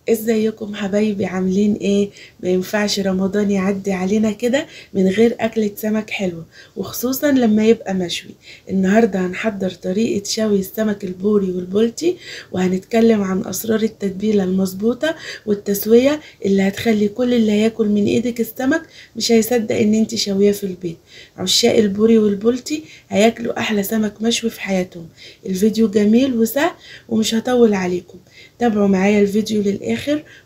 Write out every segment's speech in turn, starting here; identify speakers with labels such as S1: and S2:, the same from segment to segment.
S1: ازيكم حبايبي؟ عاملين ايه؟ ما ينفعش رمضان يعدي علينا كده من غير اكلة سمك حلوة، وخصوصا لما يبقى مشوي. النهاردة هنحضر طريقة شوي السمك البوري والبولتي، وهنتكلم عن اسرار التتبيلة المظبوطة والتسوية اللي هتخلي كل اللي هياكل من ايدك السمك مش هيصدق ان انت شوية في البيت. عشاق البوري والبولتي هياكلوا احلى سمك مشوي في حياتهم. الفيديو جميل وسهل ومش هطول عليكم، تابعوا معايا الفيديو للآخر.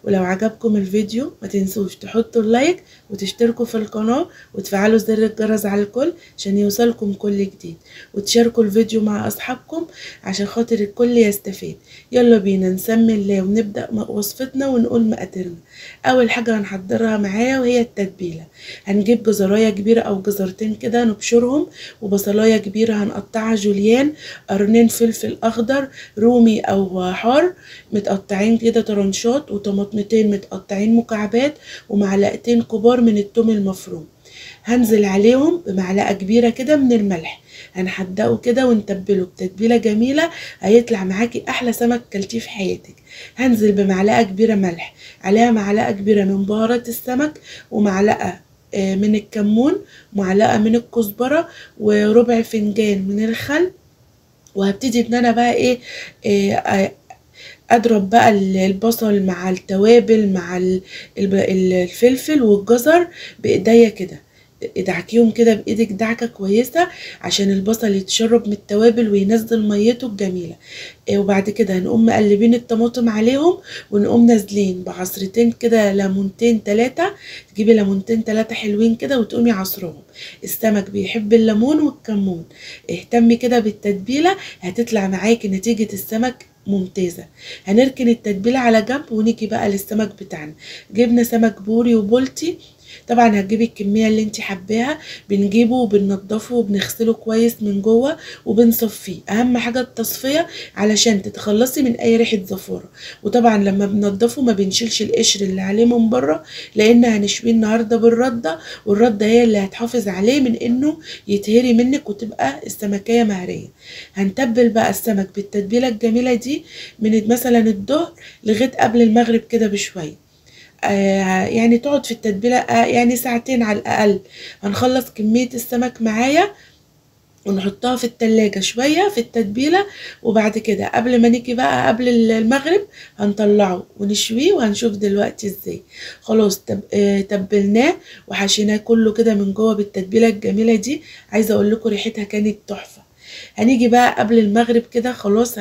S1: ولو عجبكم الفيديو ما تنسوش تحطوا اللايك وتشتركوا في القناة وتفعلوا زر الجرس على الكل عشان يوصلكم كل جديد، وتشاركوا الفيديو مع أصحابكم عشان خاطر الكل يستفيد. يلا بينا نسمي الله ونبدأ وصفتنا ونقول مقاديرنا. أول حاجة هنحضرها معايا وهي التتبيلة. هنجيب جزراية كبيرة أو جزرتين كده نبشرهم، وبصلاية كبيرة هنقطعها جوليان، قرنين فلفل أخضر رومي أو حار متقطعين كده طرنشات، وطماطمتين متقطعين مكعبات، ومعلقتين كبار من التوم المفروم. هنزل عليهم بمعلقة كبيرة كده من الملح، هنحدقه كده ونتبله بتتبيلة جميلة، هيطلع معاكي أحلى سمك كلتيه في حياتك. هنزل بمعلقة كبيرة ملح، عليها معلقة كبيرة من بهارات السمك، ومعلقة من الكمون، معلقة من الكزبرة، وربع فنجان من الخل. وهبتدي ان انا بقى ايه, إيه اضرب بقى البصل مع التوابل مع الفلفل والجزر بايديا كده، ادعكيهم كده بايدك دعكه كويسه عشان البصل يتشرب من التوابل وينزل ميته الجميله. وبعد كده هنقوم مقلبين الطماطم عليهم، ونقوم نازلين بعصرتين كده ليمونتين تلاتة. تجيبي ليمونتين تلاتة حلوين كده وتقومي عصرهم. السمك بيحب الليمون والكمون. اهتمي كده بالتتبيله، هتطلع معاكي نتيجه السمك ممتازة. هنركن التتبيلة على جنب ونيجي بقى للسمك بتاعنا. جبنا سمك بوري وبولتي، طبعا هتجيبي الكمية اللي انت حباها. بنجيبه وبننضفه وبنغسله كويس من جوه وبنصفيه، اهم حاجة التصفية علشان تتخلصي من اي ريحة زفارة. وطبعا لما بننضفه ما بنشيلش القشر اللي عليه من بره، لان هنشويه النهاردة بالردة، والردة هي اللي هتحافظ عليه من انه يتهري منك وتبقى السمكية مهرية. هنتبل بقى السمك بالتتبيلة الجميلة دي من مثلا الظهر لغاية قبل المغرب كده بشوية. يعني تقعد في التتبيلة يعني ساعتين على الأقل. هنخلص كمية السمك معايا ونحطها في التلاجة شوية في التتبيلة، وبعد كده قبل ما نيجي بقى قبل المغرب هنطلعه ونشويه، وهنشوف دلوقتي ازاي. خلاص تبلناه وحشيناه كله كده من جوه بالتتبيلة الجميلة دي. عايزة اقول لكم ريحتها كانت تحفة. هنيجي بقى قبل المغرب كده خلاص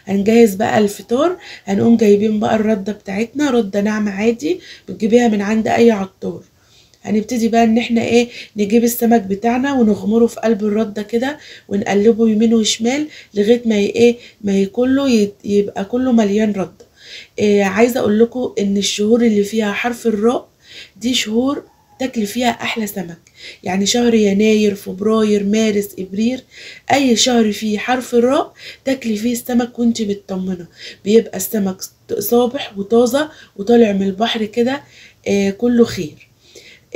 S1: هنجهز بقى الفطار. هنقوم جايبين بقى الردة بتاعتنا، ردة ناعمة عادي بتجيبيها من عند اي عطار. هنبتدي بقى ان احنا نجيب السمك بتاعنا ونغمره في قلب الردة كده، ونقلبه يمين وشمال لغاية ما ما كله يبقى كله مليان ردة. عايزة اقول لكم ان الشهور اللي فيها حرف الراء دي شهور تاكلي فيها احلى سمك. يعني شهر يناير فبراير مارس ابريل، اي شهر فيه حرف الراء تاكلي فيه السمك وانتي مطمنه. بيبقى السمك صابح وطازه وطالع من البحر كده، كله خير.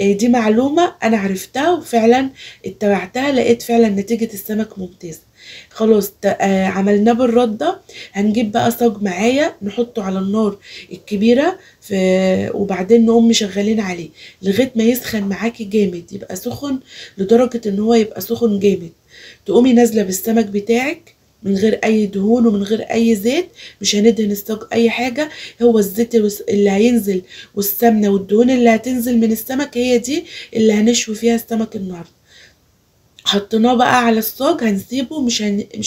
S1: دي معلومة أنا عرفتها وفعلا اتبعتها، لقيت فعلا نتيجة السمك ممتازة. خلاص عملناه بالردة. هنجيب بقى صاج معايا نحطه على النار الكبيرة وبعدين نقوم مشغلين عليه لغاية ما يسخن معاكي جامد، يبقى سخن لدرجة ان هو يبقى سخن جامد. تقومي نازلة بالسمك بتاعك من غير اي دهون ومن غير اي زيت، مش هندهن الصاج اي حاجة. هو الزيت اللي هينزل والسمنة والدهون اللي هتنزل من السمك هي دي اللي هنشوي فيها السمك النهاردة. حطيناه بقى على الصاج هنسيبه، مش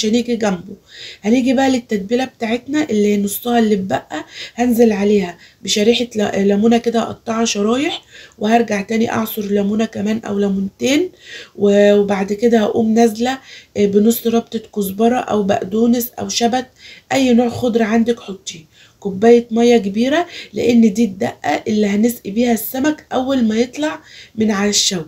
S1: هنيجي جنبه. هنيجي بقى للتتبيله بتاعتنا اللي نصها اللي اتبقى، هنزل عليها بشريحه ليمونه كده اقطعها شرايح، وهرجع تاني اعصر ليمونه كمان او ليمونتين. وبعد كده هقوم نازله بنص ربطه كزبره او بقدونس او شبت، اي نوع خضره عندك حطيه. كوبايه ميه كبيره، لان دي الدقه اللي هنسقي بيها السمك اول ما يطلع من على الشوي.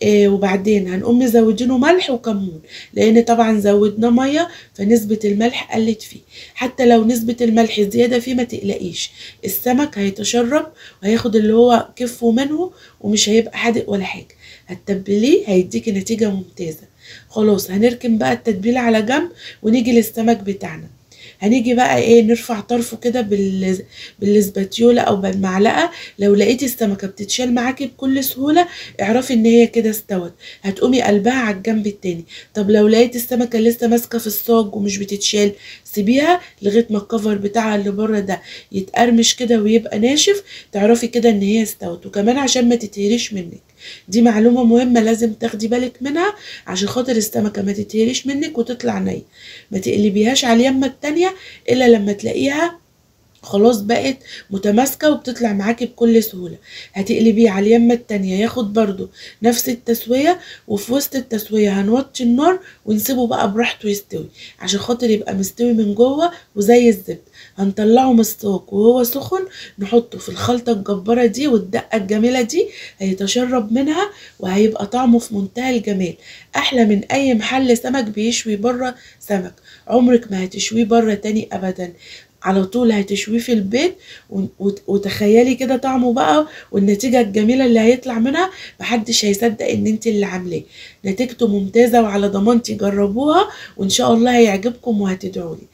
S1: وبعدين هنقوم مزودينه ملح وكمون، لان طبعا زودنا ميه فنسبة الملح قلت فيه. حتى لو نسبة الملح زيادة فيه ما تقلقيش، السمك هيتشرب وهياخد اللي هو كفه منه ومش هيبقى حادق ولا حاجة. هتتبليه هيديكي نتيجة ممتازة. خلاص هنركن بقى التتبيلة على جنب ونيجي للسمك بتاعنا. هنيجي بقى ايه نرفع طرفه كده بالسباتيولا او بالمعلقه. لو لقيتي السمكه بتتشال معاكي بكل سهوله اعرفي ان هي كده استوت، هتقومي قلبها على الجنب التاني. طب لو لقيتي السمكه لسه ماسكه في الصاج ومش بتتشال سيبيها لغايه ما الكفر بتاعها اللي بره ده يتقرمش كده ويبقى ناشف، تعرفي كده ان هي استوت. وكمان عشان ما تتهريش منك، دي معلومه مهمه لازم تاخدي بالك منها عشان خاطر السمكه ما تتهريش منك وتطلع نيه. ما تقلبيهاش على اليمه التانيه الا لما تلاقيها خلاص بقت متماسكة وبتطلع معاكي بكل سهولة. هتقلبيه على اليمة التانية ياخد برضو نفس التسوية، وفي وسط التسوية هنوطي النار ونسيبه بقى براحته يستوي عشان خاطر يبقى مستوي من جوه وزي الزبد. هنطلعه من الصاج وهو سخن نحطه في الخلطة الجبارة دي والدقة الجميلة دي، هيتشرب منها وهيبقى طعمه في منتهى الجمال، احلى من اي محل سمك بيشوي بره سمك. عمرك ما هتشويه بره تاني ابدا، على طول هتشويه في البيت. وتخيلي كده طعمه بقى والنتيجة الجميلة اللي هيطلع منها، محدش هيصدق ان انت اللي عاملاه. نتيجته ممتازة وعلى ضمانتي جربوها وان شاء الله هيعجبكم وهتدعولي.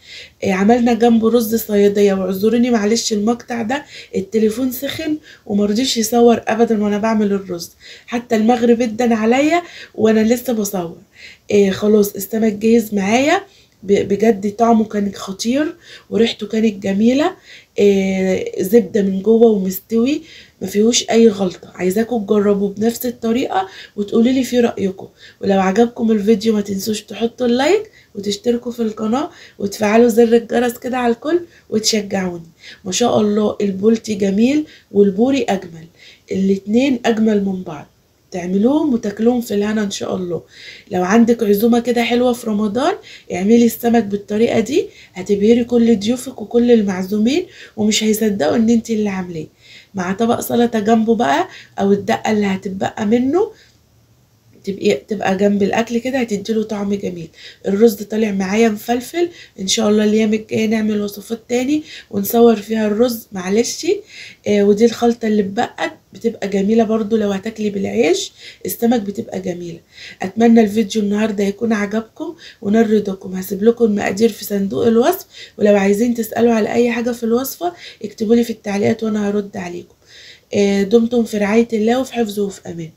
S1: عملنا جنبه رز صيادية، واعذروني معلش المقطع ده التليفون سخن ومرضيش يصور ابدا وانا بعمل الرز، حتى المغرب ادن عليا وانا لسه بصور. خلاص السمك جاهز معايا، بجد طعمه كان خطير وريحته كانت جميلة. زبدة من جوه ومستوي ما فيهوش اي غلطة. عايزاكم تجربوا بنفس الطريقة وتقولوا لي في رأيكم. ولو عجبكم الفيديو ما تنسوش تحطوا اللايك وتشتركوا في القناة وتفعلوا زر الجرس كده على الكل وتشجعوني. ما شاء الله البولتي جميل والبوري اجمل، الاتنين اجمل من بعض. تعملوهم وتاكلوهم في الهنا ان شاء الله. لو عندك عزومه كده حلوه في رمضان اعملي السمك بالطريقه دي، هتبهري كل ضيوفك وكل المعزومين ومش هيصدقوا ان انت اللي عاملاه. مع طبق سلطه جنبه بقى او الدقه اللي هتتبقى منه تبقى جنب الاكل كده هتديله طعم جميل. الرز طالع معايا مفلفل، ان شاء الله الايام الجايه نعمل وصفات تاني ونصور فيها الرز معلش. ودي الخلطه اللي اتبقت بتبقى جميله برضو لو هتاكلي بالعيش السمك بتبقى جميله. اتمنى الفيديو النهارده يكون عجبكم ونال رضاكم. هسيب لكم المقادير في صندوق الوصف، ولو عايزين تسالوا على اي حاجه في الوصفه اكتبوا لي في التعليقات وانا هرد عليكم. دمتم في رعايه الله وفي حفظه وفي امان.